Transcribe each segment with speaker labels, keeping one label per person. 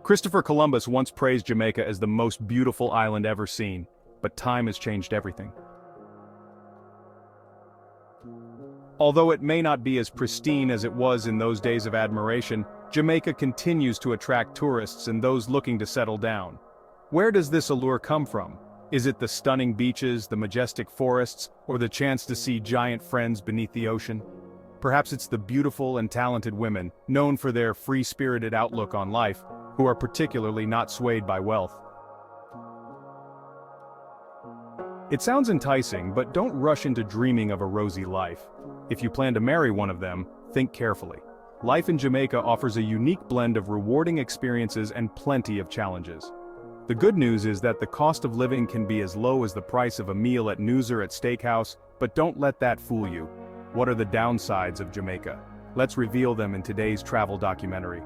Speaker 1: Christopher Columbus once praised Jamaica as the most beautiful island ever seen, but time has changed everything. Although it may not be as pristine as it was in those days of admiration, Jamaica continues to attract tourists and those looking to settle down. Where does this allure come from? Is it the stunning beaches, the majestic forests, or the chance to see giant friends beneath the ocean? Perhaps it's the beautiful and talented women, known for their free-spirited outlook on life, who are particularly not swayed by wealth. It sounds enticing, but don't rush into dreaming of a rosy life. If you plan to marry one of them, think carefully. Life in Jamaica offers a unique blend of rewarding experiences and plenty of challenges. The good news is that the cost of living can be as low as the price of a meal at Noosa at Steakhouse, but don't let that fool you. What are the downsides of Jamaica? Let's reveal them in today's travel documentary.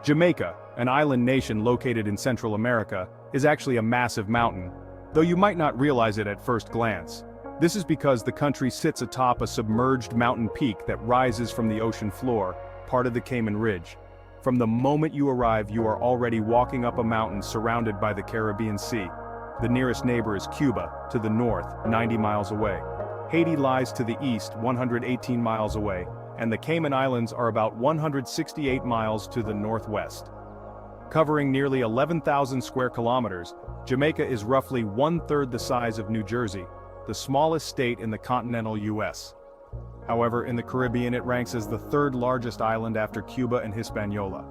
Speaker 1: Jamaica, an island nation located in Central America, is actually a massive mountain, though you might not realize it at first glance. This is because the country sits atop a submerged mountain peak that rises from the ocean floor, part of the Cayman Ridge. From the moment you arrive, you are already walking up a mountain surrounded by the Caribbean Sea. The nearest neighbor is Cuba, to the north, 90 miles away. Haiti lies to the east, 118 miles away, and the Cayman Islands are about 168 miles to the northwest. Covering nearly 11,000 square kilometers, Jamaica is roughly one-third the size of New Jersey, the smallest state in the continental U.S. However, in the Caribbean it ranks as the third largest island after Cuba and Hispaniola.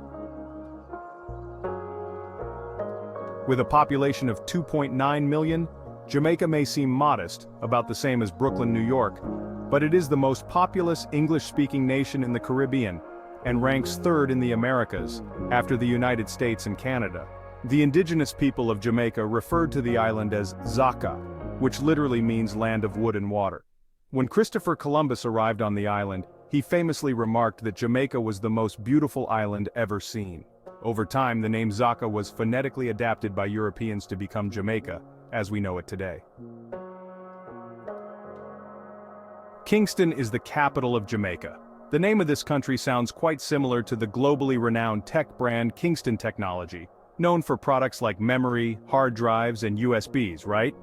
Speaker 1: With a population of 2.9 million, Jamaica may seem modest, about the same as Brooklyn, New York, but it is the most populous English-speaking nation in the Caribbean, and ranks third in the Americas, after the United States and Canada. The indigenous people of Jamaica referred to the island as Zaka, which literally means land of wood and water. When Christopher Columbus arrived on the island, he famously remarked that Jamaica was the most beautiful island ever seen. Over time, the name Zaka was phonetically adapted by Europeans to become Jamaica, as we know it today. Kingston is the capital of Jamaica. The name of this country sounds quite similar to the globally renowned tech brand Kingston Technology, known for products like memory, hard drives, and USBs, right?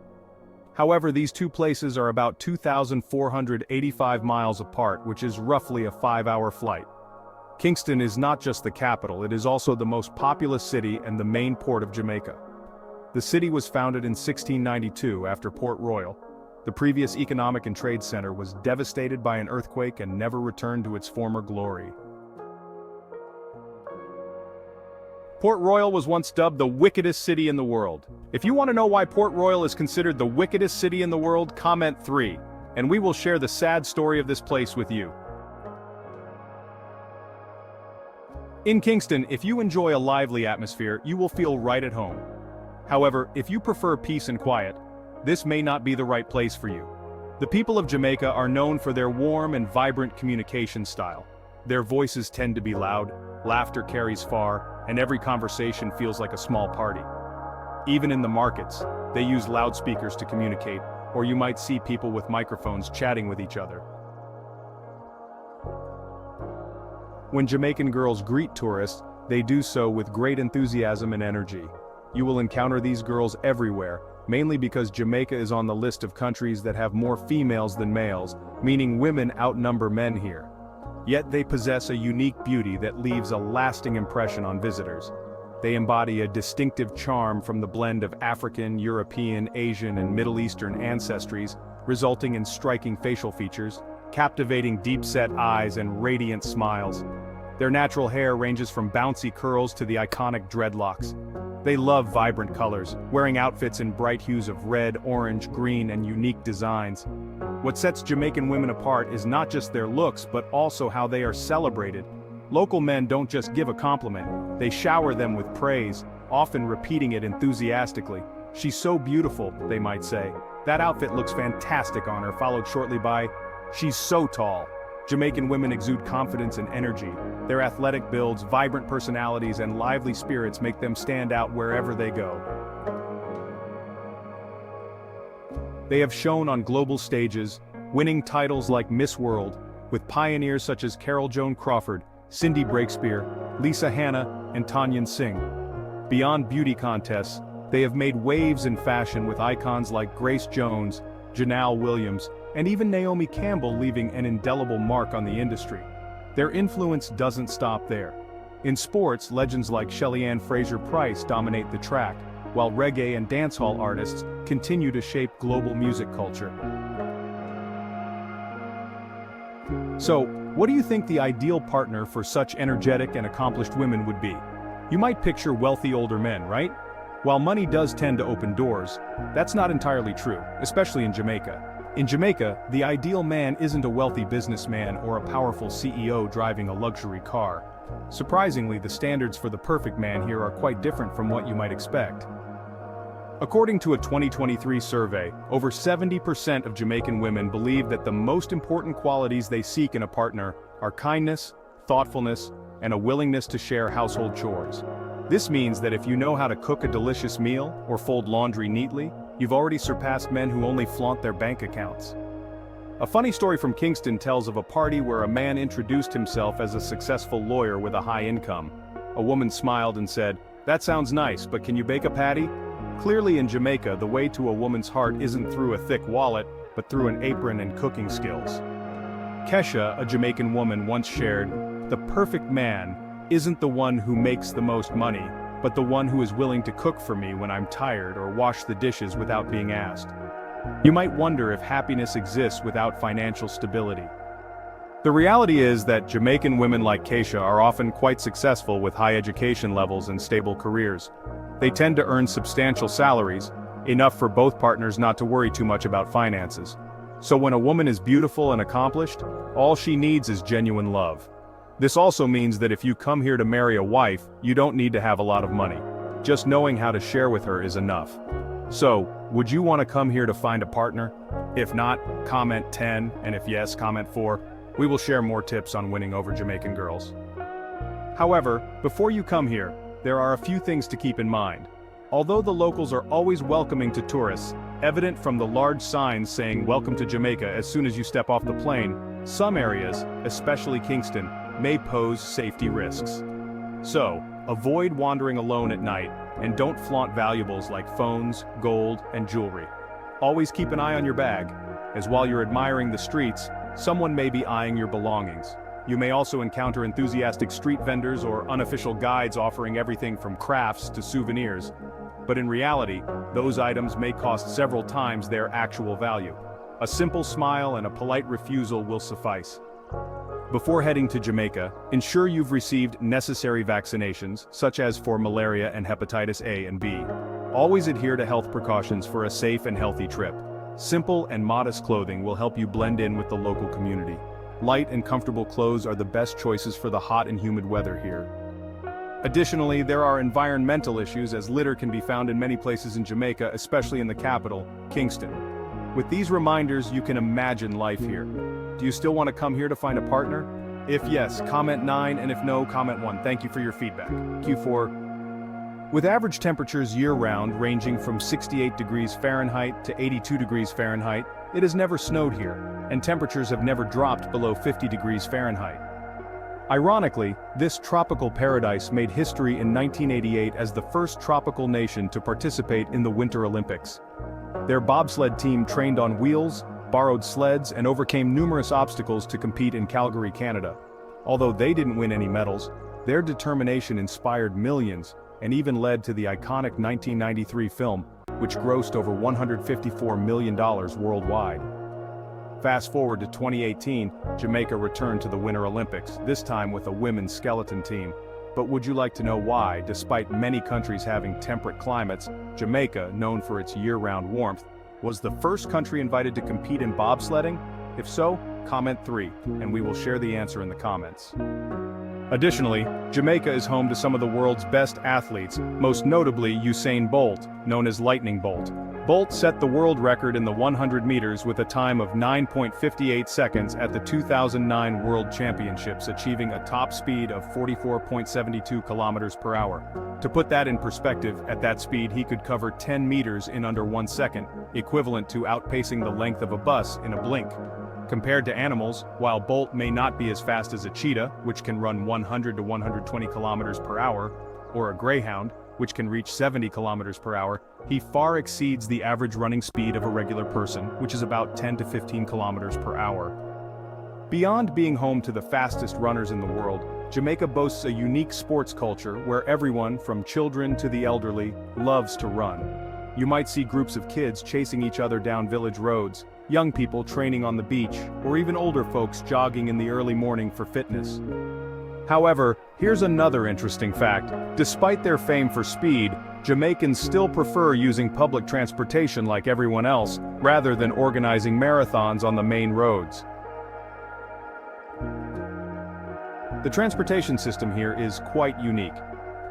Speaker 1: However, these two places are about 2,485 miles apart, which is roughly a 5-hour flight. Kingston is not just the capital, it is also the most populous city and the main port of Jamaica. The city was founded in 1692 after Port Royal. The previous economic and trade center was devastated by an earthquake and never returned to its former glory. Port Royal was once dubbed the wickedest city in the world. If you want to know why Port Royal is considered the wickedest city in the world, comment 3, and we will share the sad story of this place with you. In Kingston, if you enjoy a lively atmosphere, you will feel right at home. However, if you prefer peace and quiet, this may not be the right place for you. The people of Jamaica are known for their warm and vibrant communication style. Their voices tend to be loud, laughter carries far, and every conversation feels like a small party. Even in the markets, they use loudspeakers to communicate, or you might see people with microphones chatting with each other. When Jamaican girls greet tourists, they do so with great enthusiasm and energy. You will encounter these girls everywhere, mainly because Jamaica is on the list of countries that have more females than males, meaning women outnumber men here. Yet they possess a unique beauty that leaves a lasting impression on visitors. They embody a distinctive charm from the blend of African, European, Asian, and Middle Eastern ancestries, resulting in striking facial features, captivating deep-set eyes, and radiant smiles. Their natural hair ranges from bouncy curls to the iconic dreadlocks. They love vibrant colors, wearing outfits in bright hues of red, orange, green, and unique designs. What sets Jamaican women apart is not just their looks, but also how they are celebrated. Local men don't just give a compliment, they shower them with praise, often repeating it enthusiastically. "She's so beautiful," they might say. "That outfit looks fantastic on her," followed shortly by, "She's so tall." Jamaican women exude confidence and energy. Their athletic builds, vibrant personalities, and lively spirits make them stand out wherever they go. They have shone on global stages, winning titles like Miss World, with pioneers such as Carol Joan Crawford, Cindy Breakspear, Lisa Hanna, and Tanyan Singh. Beyond beauty contests, they have made waves in fashion with icons like Grace Jones, Janelle Williams, and even Naomi Campbell leaving an indelible mark on the industry. Their influence doesn't stop there. In sports, legends like Shelly-Ann Fraser-Price dominate the track, while reggae and dancehall artists continue to shape global music culture. So, what do you think the ideal partner for such energetic and accomplished women would be? You might picture wealthy older men, right? While money does tend to open doors, that's not entirely true, especially in Jamaica. In Jamaica, the ideal man isn't a wealthy businessman or a powerful CEO driving a luxury car. Surprisingly, the standards for the perfect man here are quite different from what you might expect. According to a 2023 survey, over 70% of Jamaican women believe that the most important qualities they seek in a partner are kindness, thoughtfulness, and a willingness to share household chores. This means that if you know how to cook a delicious meal or fold laundry neatly, you've already surpassed men who only flaunt their bank accounts. A funny story from Kingston tells of a party where a man introduced himself as a successful lawyer with a high income. A woman smiled and said, "That sounds nice, but can you bake a patty?" Clearly in Jamaica, the way to a woman's heart isn't through a thick wallet, but through an apron and cooking skills. Kesha, a Jamaican woman, once shared, "The perfect man isn't the one who makes the most money, but the one who is willing to cook for me when I'm tired or wash the dishes without being asked." You might wonder if happiness exists without financial stability. The reality is that Jamaican women like Kesha are often quite successful with high education levels and stable careers. They tend to earn substantial salaries, enough for both partners not to worry too much about finances. So when a woman is beautiful and accomplished, all she needs is genuine love. This also means that if you come here to marry a wife, you don't need to have a lot of money. Just knowing how to share with her is enough. So, would you want to come here to find a partner? If not, comment 10, and if yes, comment 4. We will share more tips on winning over Jamaican girls. However, before you come here, there are a few things to keep in mind. Although the locals are always welcoming to tourists, evident from the large signs saying "Welcome to Jamaica" as soon as you step off the plane, some areas, especially Kingston, may pose safety risks. So, avoid wandering alone at night, and don't flaunt valuables like phones, gold, and jewelry. Always keep an eye on your bag, as while you're admiring the streets, someone may be eyeing your belongings. You may also encounter enthusiastic street vendors or unofficial guides offering everything from crafts to souvenirs. But in reality, those items may cost several times their actual value. A simple smile and a polite refusal will suffice. Before heading to Jamaica, ensure you've received necessary vaccinations, such as for malaria and hepatitis A and B. Always adhere to health precautions for a safe and healthy trip. Simple and modest clothing will help you blend in with the local community. Light and comfortable clothes are the best choices for the hot and humid weather here. Additionally, there are environmental issues, as litter can be found in many places in Jamaica, especially in the capital, Kingston. With these reminders, you can imagine life here. Do you still want to come here to find a partner? If yes, comment 9, and if no, comment 1. Thank you for your feedback. Q4. With average temperatures year-round ranging from 68 degrees Fahrenheit to 82 degrees Fahrenheit, it has never snowed here, and temperatures have never dropped below 50 degrees Fahrenheit. Ironically, this tropical paradise made history in 1988 as the first tropical nation to participate in the Winter Olympics. Their bobsled team trained on wheels, borrowed sleds, and overcame numerous obstacles to compete in Calgary, Canada. Although they didn't win any medals, their determination inspired millions and even led to the iconic 1993 film, which grossed over $154 million worldwide. Fast forward to 2018, Jamaica returned to the Winter Olympics, this time with a women's skeleton team. But would you like to know why, despite many countries having temperate climates, Jamaica, known for its year-round warmth, was the first country invited to compete in bobsledding? If so, comment 3, and we will share the answer in the comments. Additionally, Jamaica is home to some of the world's best athletes, most notably Usain Bolt, known as Lightning Bolt. Bolt set the world record in the 100 meters with a time of 9.58 seconds at the 2009 World Championships, achieving a top speed of 44.72 kilometers per hour. To put that in perspective, at that speed he could cover 10 meters in under 1 second, equivalent to outpacing the length of a bus in a blink. Compared to animals, while Bolt may not be as fast as a cheetah, which can run 100 to 120 kilometers per hour, or a greyhound, which can reach 70 kilometers per hour, he far exceeds the average running speed of a regular person, which is about 10 to 15 kilometers per hour. Beyond being home to the fastest runners in the world, Jamaica boasts a unique sports culture where everyone, from children to the elderly, loves to run. You might see groups of kids chasing each other down village roads, young people training on the beach, or even older folks jogging in the early morning for fitness. However, here's another interesting fact. Despite their fame for speed, Jamaicans still prefer using public transportation like everyone else, rather than organizing marathons on the main roads. The transportation system here is quite unique.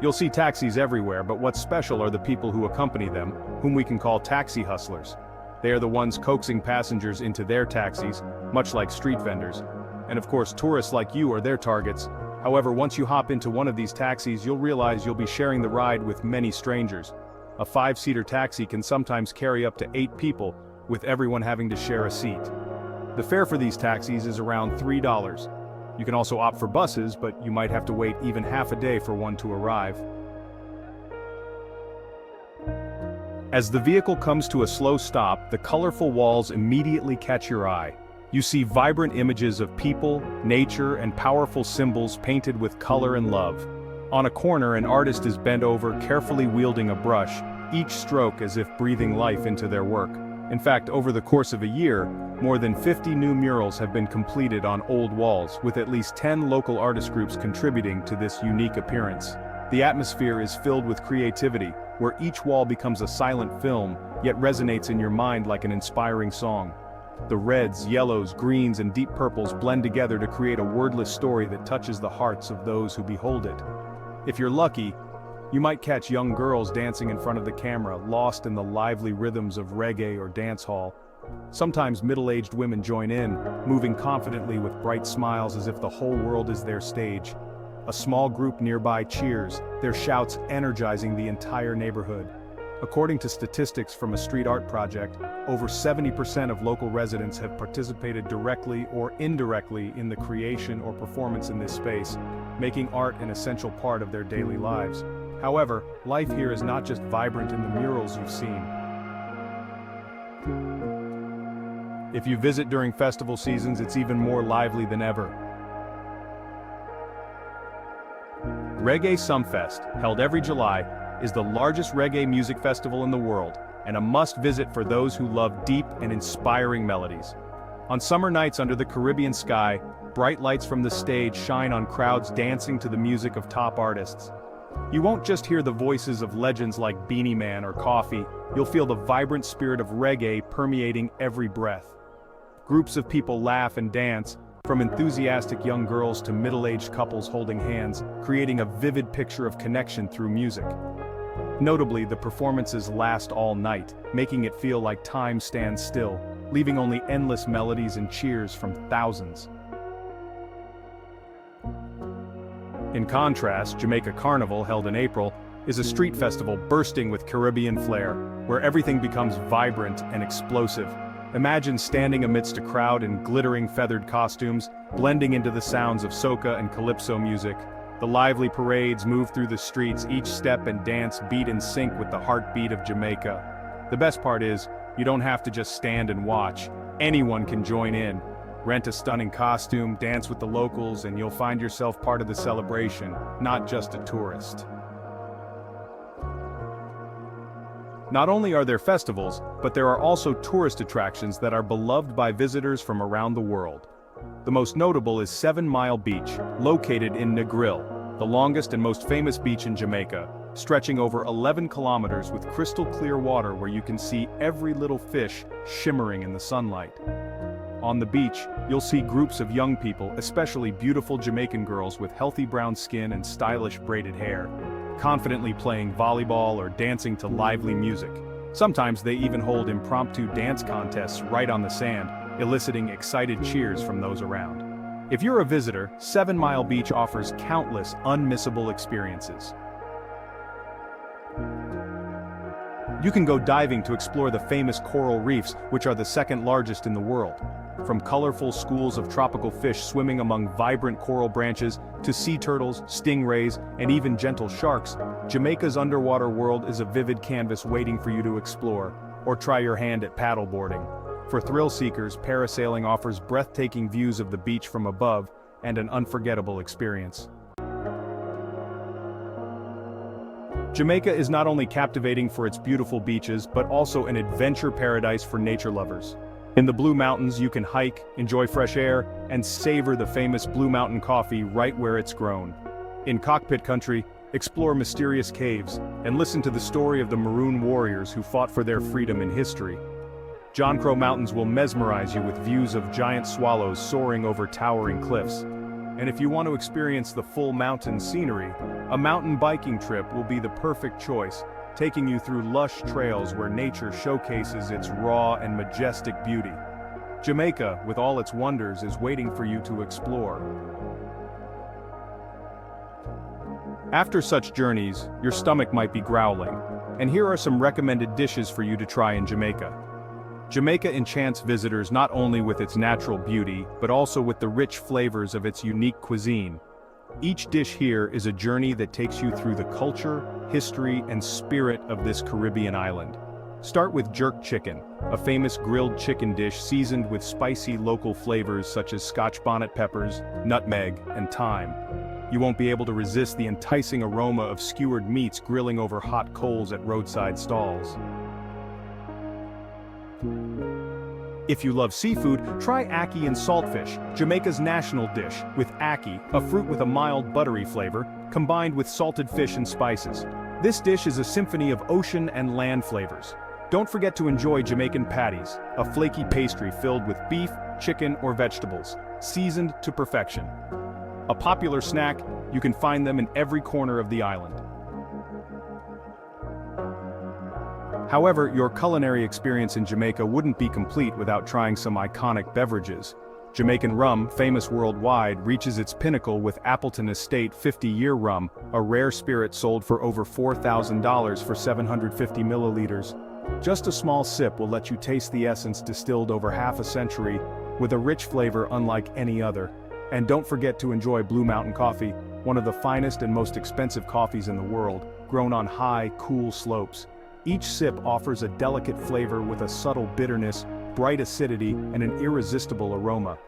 Speaker 1: You'll see taxis everywhere, but what's special are the people who accompany them, whom we can call taxi hustlers. They are the ones coaxing passengers into their taxis, much like street vendors. And of course, tourists like you are their targets. However, once you hop into one of these taxis, you'll realize you'll be sharing the ride with many strangers. A 5-seater taxi can sometimes carry up to 8 people, with everyone having to share a seat. The fare for these taxis is around $3. You can also opt for buses, but you might have to wait even half a day for one to arrive. As the vehicle comes to a slow stop, the colorful walls immediately catch your eye. You see vibrant images of people, nature, and powerful symbols painted with color and love. On a corner, an artist is bent over, carefully wielding a brush, each stroke as if breathing life into their work. In fact, over the course of a year, more than 50 new murals have been completed on old walls, with at least 10 local artist groups contributing to this unique appearance. The atmosphere is filled with creativity, where each wall becomes a silent film, yet resonates in your mind like an inspiring song. The reds, yellows, greens, and deep purples blend together to create a wordless story that touches the hearts of those who behold it. If you're lucky, you might catch young girls dancing in front of the camera, lost in the lively rhythms of reggae or dancehall. Sometimes middle-aged women join in, moving confidently with bright smiles as if the whole world is their stage. A small group nearby cheers, their shouts energizing the entire neighborhood. According to statistics from a street art project, over 70% of local residents have participated directly or indirectly in the creation or performance in this space, making art an essential part of their daily lives. However, life here is not just vibrant in the murals you've seen. If you visit during festival seasons, it's even more lively than ever. Reggae Sumfest, held every July, is the largest reggae music festival in the world, and a must-visit for those who love deep and inspiring melodies. On summer nights under the Caribbean sky, bright lights from the stage shine on crowds dancing to the music of top artists. You won't just hear the voices of legends like Beanie Man or Coffee, you'll feel the vibrant spirit of reggae permeating every breath. Groups of people laugh and dance, from enthusiastic young girls to middle-aged couples holding hands, creating a vivid picture of connection through music. Notably, the performances last all night, making it feel like time stands still, leaving only endless melodies and cheers from thousands. In contrast, Jamaica Carnival, held in April, is a street festival bursting with Caribbean flair, where everything becomes vibrant and explosive. Imagine standing amidst a crowd in glittering feathered costumes, blending into the sounds of soca and calypso music. The lively parades move through the streets, each step and dance beat in sync with the heartbeat of Jamaica. The best part is, you don't have to just stand and watch. Anyone can join in. Rent a stunning costume, dance with the locals, and you'll find yourself part of the celebration, not just a tourist. Not only are there festivals, but there are also tourist attractions that are beloved by visitors from around the world. The most notable is 7 Mile Beach, located in Negril, the longest and most famous beach in Jamaica, stretching over 11 kilometers with crystal clear water where you can see every little fish shimmering in the sunlight. On the beach, you'll see groups of young people, especially beautiful Jamaican girls with healthy brown skin and stylish braided hair, confidently playing volleyball or dancing to lively music. Sometimes they even hold impromptu dance contests right on the sand, eliciting excited cheers from those around. If you're a visitor, 7 Mile Beach offers countless unmissable experiences. You can go diving to explore the famous coral reefs, which are the second largest in the world. From colorful schools of tropical fish swimming among vibrant coral branches, to sea turtles, stingrays, and even gentle sharks, Jamaica's underwater world is a vivid canvas waiting for you to explore, or try your hand at paddleboarding. For thrill seekers, parasailing offers breathtaking views of the beach from above, and an unforgettable experience. Jamaica is not only captivating for its beautiful beaches, but also an adventure paradise for nature lovers. In the Blue Mountains, you can hike, enjoy fresh air, and savor the famous Blue Mountain coffee right where it's grown. In Cockpit Country, explore mysterious caves, and listen to the story of the Maroon warriors who fought for their freedom in history. John Crow Mountains will mesmerize you with views of giant swallows soaring over towering cliffs. And if you want to experience the full mountain scenery, a mountain biking trip will be the perfect choice, taking you through lush trails where nature showcases its raw and majestic beauty. Jamaica, with all its wonders, is waiting for you to explore. After such journeys, your stomach might be growling, and here are some recommended dishes for you to try in Jamaica. Jamaica enchants visitors not only with its natural beauty, but also with the rich flavors of its unique cuisine. Each dish here is a journey that takes you through the culture, history, and spirit of this Caribbean island. Start with jerk chicken, a famous grilled chicken dish seasoned with spicy local flavors such as Scotch bonnet peppers, nutmeg, and thyme. You won't be able to resist the enticing aroma of skewered meats grilling over hot coals at roadside stalls. If you love seafood, try ackee and saltfish, Jamaica's national dish, with ackee, a fruit with a mild buttery flavor, combined with salted fish and spices. This dish is a symphony of ocean and land flavors. Don't forget to enjoy Jamaican patties, a flaky pastry filled with beef, chicken, or vegetables, seasoned to perfection. A popular snack, you can find them in every corner of the island. However, your culinary experience in Jamaica wouldn't be complete without trying some iconic beverages. Jamaican rum, famous worldwide, reaches its pinnacle with Appleton Estate 50-year rum, a rare spirit sold for over $4,000 for 750 milliliters. Just a small sip will let you taste the essence distilled over half a century, with a rich flavor unlike any other. And don't forget to enjoy Blue Mountain coffee, one of the finest and most expensive coffees in the world, grown on high, cool slopes. Each sip offers a delicate flavor with a subtle bitterness, bright acidity, and an irresistible aroma.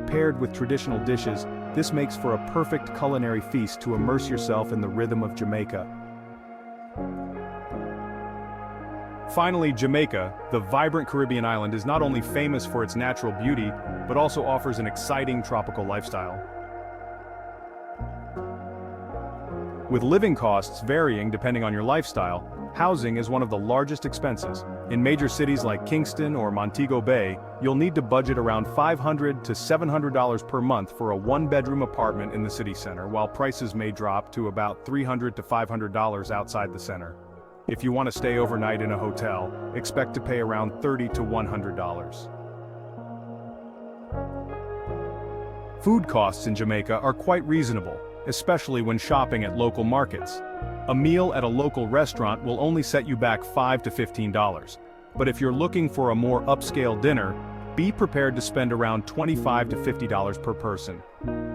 Speaker 1: Paired with traditional dishes, this makes for a perfect culinary feast to immerse yourself in the rhythm of Jamaica. Finally, Jamaica, the vibrant Caribbean island, is not only famous for its natural beauty, but also offers an exciting tropical lifestyle. With living costs varying depending on your lifestyle, housing is one of the largest expenses. In major cities like Kingston or Montego Bay, you'll need to budget around $500 to $700 per month for a one-bedroom apartment in the city center, while prices may drop to about $300 to $500 outside the center. If you want to stay overnight in a hotel, expect to pay around $30 to $100. Food costs in Jamaica are quite reasonable, especially when shopping at local markets. A meal at a local restaurant will only set you back $5 to $15. But if you're looking for a more upscale dinner, be prepared to spend around $25 to $50 per person.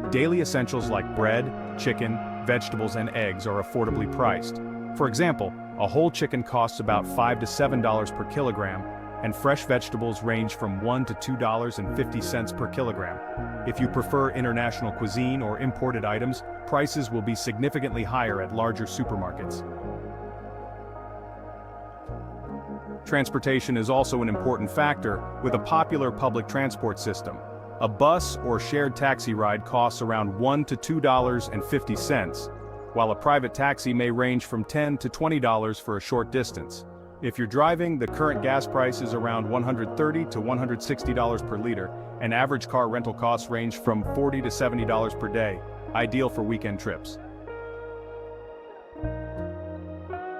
Speaker 1: Daily essentials like bread, chicken, vegetables, and eggs are affordably priced. For example, a whole chicken costs about $5 to $7 per kilogram, and fresh vegetables range from $1 to $2.50 per kilogram. If you prefer international cuisine or imported items, prices will be significantly higher at larger supermarkets. Transportation is also an important factor, with a popular public transport system. A bus or shared taxi ride costs around $1 to $2.50, while a private taxi may range from $10 to $20 for a short distance. If you're driving, the current gas price is around $130 to $160 per liter, and average car rental costs range from $40 to $70 per day, ideal for weekend trips.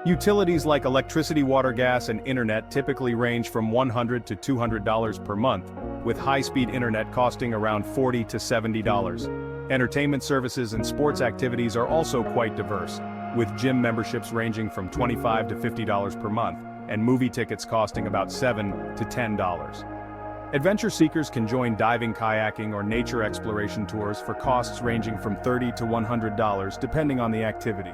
Speaker 1: Utilities like electricity, water, gas, and internet typically range from $100 to $200 per month, with high-speed internet costing around $40 to $70. Entertainment services and sports activities are also quite diverse, with gym memberships ranging from $25 to $50 per month, and movie tickets costing about $7 to $10. Adventure seekers can join diving, kayaking, or nature exploration tours for costs ranging from $30 to $100 depending on the activity.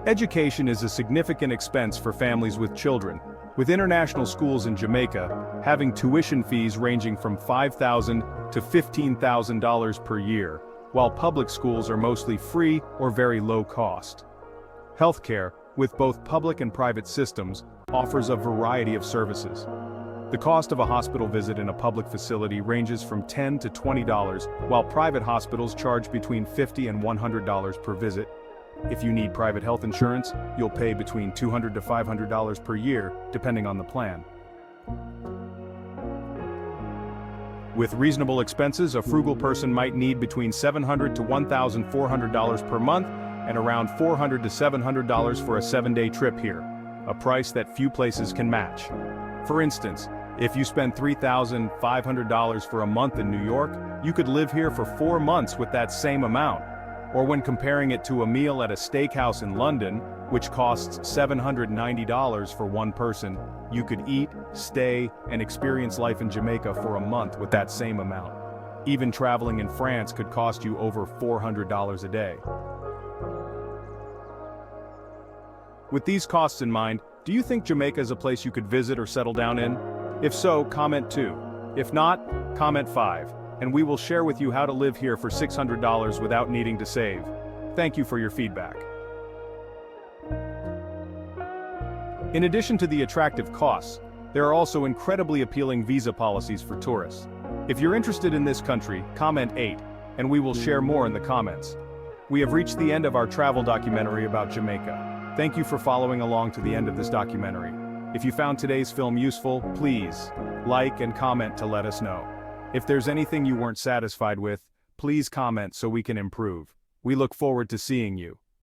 Speaker 1: Education is a significant expense for families with children, with international schools in Jamaica having tuition fees ranging from $5,000 to $15,000 per year, while public schools are mostly free or very low cost. Healthcare, with both public and private systems, offers a variety of services. The cost of a hospital visit in a public facility ranges from $10 to $20, while private hospitals charge between $50 and $100 per visit. If you need private health insurance, you'll pay between $200 to $500 per year, depending on the plan. With reasonable expenses, a frugal person might need between $700 to $1,400 per month and around $400 to $700 for a 7-day trip here, a price that few places can match. For instance, if you spend $3,500 for a month in New York, you could live here for 4 months with that same amount. Or when comparing it to a meal at a steakhouse in London, which costs $790 for one person, you could eat, stay, and experience life in Jamaica for a month with that same amount. Even traveling in France could cost you over $400 a day. With these costs in mind, do you think Jamaica is a place you could visit or settle down in? If so, comment 2. If not, comment 5. And we will share with you how to live here for $600 without needing to save. Thank you for your feedback. In addition to the attractive costs, there are also incredibly appealing visa policies for tourists. If you're interested in this country, comment 8, and we will share more in the comments. We have reached the end of our travel documentary about Jamaica. Thank you for following along to the end of this documentary. If you found today's film useful, please like and comment to let us know. If there's anything you weren't satisfied with, please comment so we can improve. We look forward to seeing you.